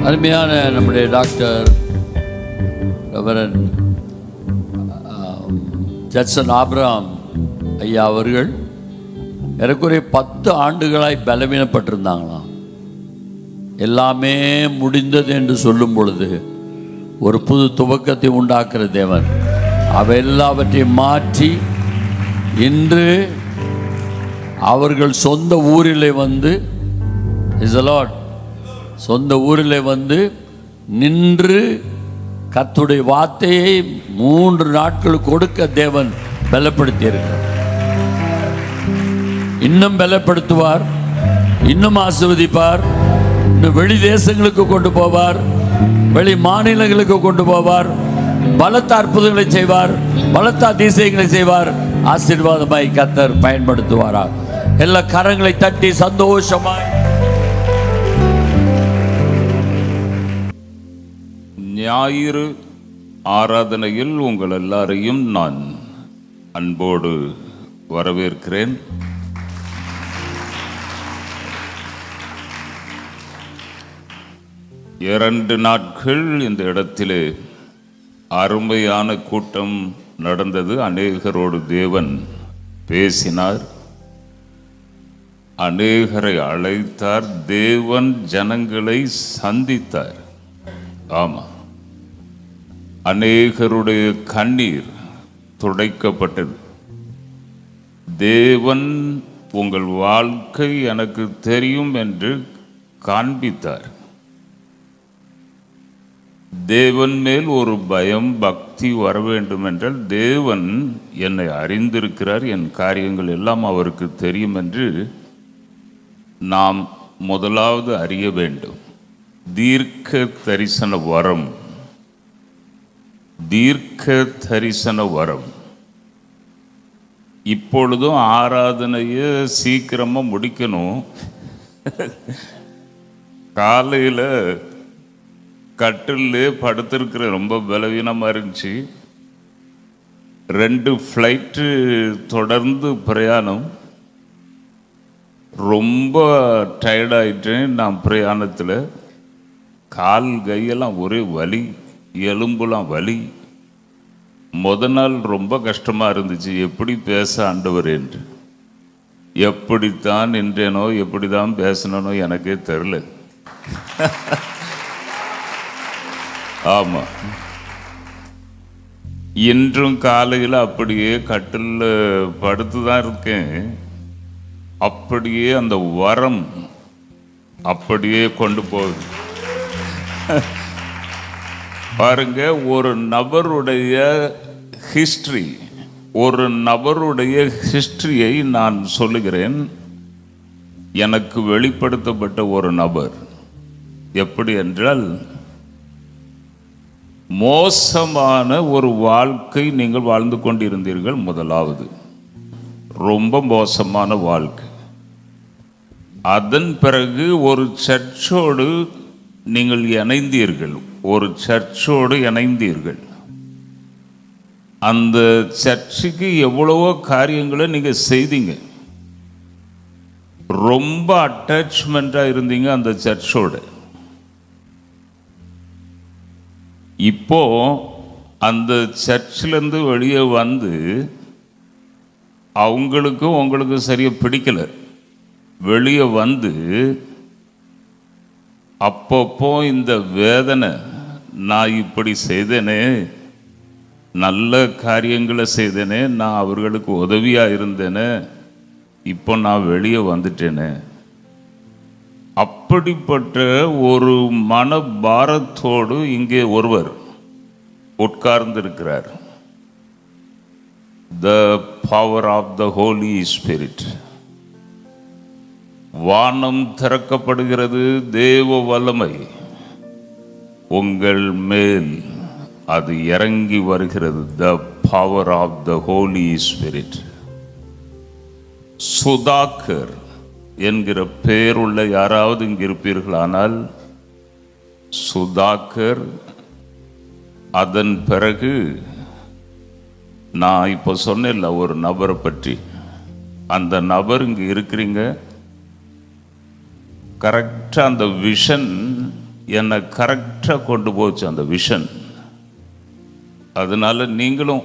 அருமையான நம்முடைய doctor reverend Judson Abraham ஐயா அவர்கள் ஏறக்குறைய 10 ஆண்டுகளாய் பலவீனப்பட்டிருந்தாங்களாம். எல்லாமே முடிந்தது என்று சொல்லும் பொழுது ஒரு புது துவக்கத்தை உண்டாக்குற தேவன் அவை எல்லாவற்றையும் மாற்றி இன்று அவர்கள் சொந்த ஊரிலே வந்து சொந்த ஊரில் வந்து நின்று கர்த்தருடைய வார்த்தையை 3 நாட்கள் கொடுக்க தேவன் பலப்படுத்தி இருக்கிறார். இன்னும் பலப்படுத்துவார், இன்னும் ஆசீர்வதிப்பார், இன்னும் வெளி தேசங்களுக்கு கொண்டு போவார், வெளி மாநிலங்களுக்கு கொண்டு போவார், பலத்த அற்புதங்களை செய்வார், பலத்த அதிசயங்களை செய்வார். ஆசீர்வாதமாய் கர்த்தர் பயன்படுத்துவாரா. எல்லா கரங்களை தட்டி சந்தோஷமாய் ஞாயிறு ஆராதனையில் உங்கள் எல்லாரையும் நான் அன்போடு வரவேற்கிறேன். இரண்டு நாட்கள் இந்த இடத்திலே அருமையான கூட்டம் நடந்தது. அநேகரோடு தேவன் பேசினார், அநேகரை அழைத்தார், தேவன் ஜனங்களை சந்தித்தார். ஆமாம், அநேகருடைய கண்ணீர் துடைக்கப்பட்டது. தேவன் உங்கள் வாழ்க்கை எனக்கு தெரியும் என்று காண்பித்தார். தேவன் மேல் ஒரு பயம் பக்தி வர வேண்டும் என்றால் தேவன் என்னை அறிந்திருக்கிறார், என் காரியங்கள் எல்லாம் அவருக்கு தெரியும் என்று நாம் முதலாவது அறிய வேண்டும். தீர்க்க தரிசன வரம், தீர்க்க தரிசன வரம். இப்பொழுதும் ஆராதனையை சீக்கிரமாக முடிக்கணும். காலையில் கட்டிலே படுத்திருக்கிற ரொம்ப பலவீனமாக இருந்துச்சு. 2 ஃப்ளைட்டு தொடர்ந்து பிரயாணம், ரொம்ப டயர்டாயிட்டேன். நான் பிரயாணத்தில் கால் கையெல்லாம் ஒரே வலி, எலும்புலாம் வலி. நாள் ரொம்ப கஷ்டமாக இருந்துச்சு. எப்படி பேச ஆண்டவர் என்று, எப்படித்தான் நின்றேனோ எப்படி தான் பேசணும் எனக்கே தெரில. ஆமாம், இன்றும் காலையில் அப்படியே கட்டில் படுத்து தான் இருக்கேன். அப்படியே அந்த வரம் அப்படியே கொண்டு போகுது. பாருங்க, ஒரு நபருடைய ஹிஸ்டரி, ஒரு நபருடைய ஹிஸ்டரியை நான் சொல்லுகிறேன். எனக்கு வெளிப்படுத்தப்பட்ட ஒரு நபர் எப்படி என்றால், மோசமான ஒரு வாழ்க்கை நீங்கள் வாழ்ந்து கொண்டிருந்தீர்கள். முதலாவது ரொம்ப மோசமான வாழ்க்கை. அதன் பிறகு ஒரு சர்ச்சோடு நீங்கள் இணைந்தீர்கள், ஒரு சர்ச்சோடு இணைந்தீர்கள். அந்த சர்ச்சுக்கு எவ்வளவோ காரியங்களை நீங்கள் செய்தீங்க. ரொம்ப அட்டாச்மெண்ட்டாக இருந்தீங்க அந்த சர்ச்சோடு. இப்போ அந்த சர்ச்சிலேருந்து வெளியே வந்து அவங்களுக்கும் உங்களுக்கும் சரியாக பிடிக்கலை. வெளியே வந்து அப்பப்போ இந்த வேதனை, நான் இப்படி செய்தேனே, நல்ல காரியங்களை செய்தேனே, நான் அவர்களுக்கு உதவியாக இருந்தேனே, இப்போ நான் வெளியே வந்துட்டேனே, அப்படிப்பட்ட ஒரு மனபாரத்தோடு இங்கே ஒருவர் உட்கார்ந்திருக்கிறார். The power of the Holy Spirit. வானம் திறக்கப்படுகிறது, தேவ வல்லமை உங்கள் மேல் அது இறங்கி வருகிறது. The power of the Holy Spirit. Sudhakar என்கிற பெயருள்ள யாராவது இங்கு இருப்பீர்களானால், சுதாகர். அதன் பிறகு நான் இப்போ சொன்னேன்ல ஒரு நபரை பற்றி, அந்த நபர் இங்கே இருக்கிறீங்க. கரெக்டாக அந்த விஷன் என்னை கரெக்டாக கொண்டு போச்சு அந்த விஷன். அதனால நீங்களும்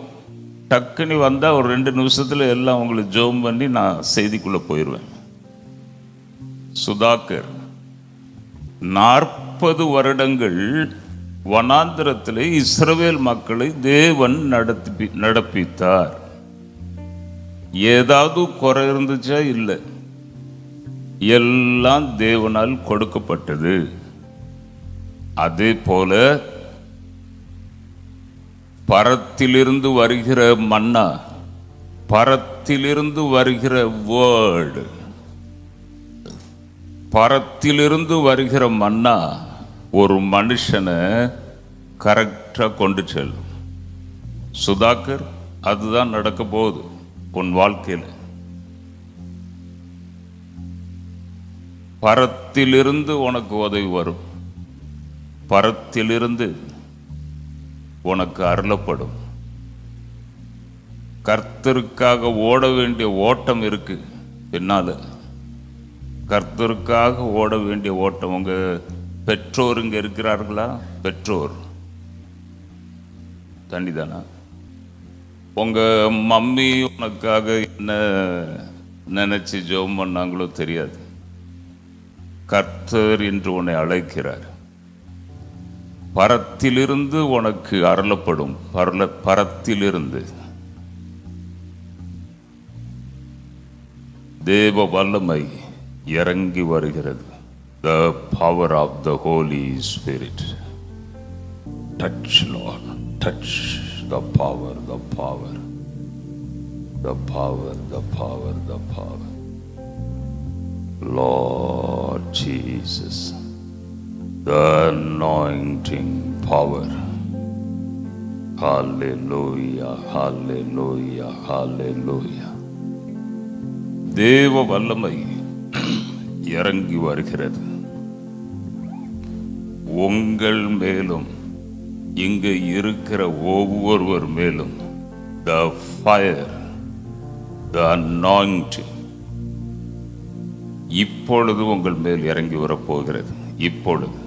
டக்குனி வந்தால் ஒரு 2 நிமிஷத்தில் எல்லாம் உங்களுக்கு ஜோம் பண்ணி நான் செய்திக்குள்ளே போயிடுவேன். சுதாகர் 40 வருடங்கள் வனாந்திரத்திலே இஸ்ரவேல் மக்களை தேவன் நடப்பித்தார். ஏதாவது குறை இருந்துச்சா? இல்லை, எல்லாம் தேவனால் கொடுக்கப்பட்டது. அதே போல பரத்திலிருந்து வருகிற மன்னா, பரத்திலிருந்து வருகிற வேர்டு, பரத்திலிருந்து வருகிற மன்னா ஒரு மனுஷனை கரெக்டாக கொண்டு செல்லும். சுதாகர், அதுதான் நடக்க போகுது உன் வாழ்க்கையில். பரத்திலிருந்து உனக்கு உதவி வரும், பரத்திலிருந்து உனக்கு அருளப்படும். கர்த்தருக்காக ஓட வேண்டிய ஓட்டம் இருக்கு பின்னால. கர்த்தருக்காக ஓட வேண்டிய ஓட்டம். உங்க பெற்றோர் இங்க இருக்கிறார்களா? பெற்றோர் தண்ணிதானா? உங்க மம்மி உனக்காக என்ன நினைச்சு ஜெபம் பண்ணாங்களோ தெரியாது. கர்த்தர் என்று உன்னை அழைக்கிறார். பரத்திலிருந்து உனக்கு அருளப்படும். பரத்திலிருந்து தேவ வல்லமை இறங்கி வருகிறது. The power of the Holy Spirit. Touch, Lord. Touch the power, the power, the power, the power, the power. Lord Jesus, the anointing power. Hallelujah, hallelujah, hallelujah. தேவ வல்லமை இறங்கி வருகிறது உங்கள் மேலும், இங்கு இருக்கிற ஒவ்வொருவர் மேலும். The fire, the anointing இப்பொழுது உங்கள் மேல் இறங்கி வரப்போகிறது. இப்பொழுது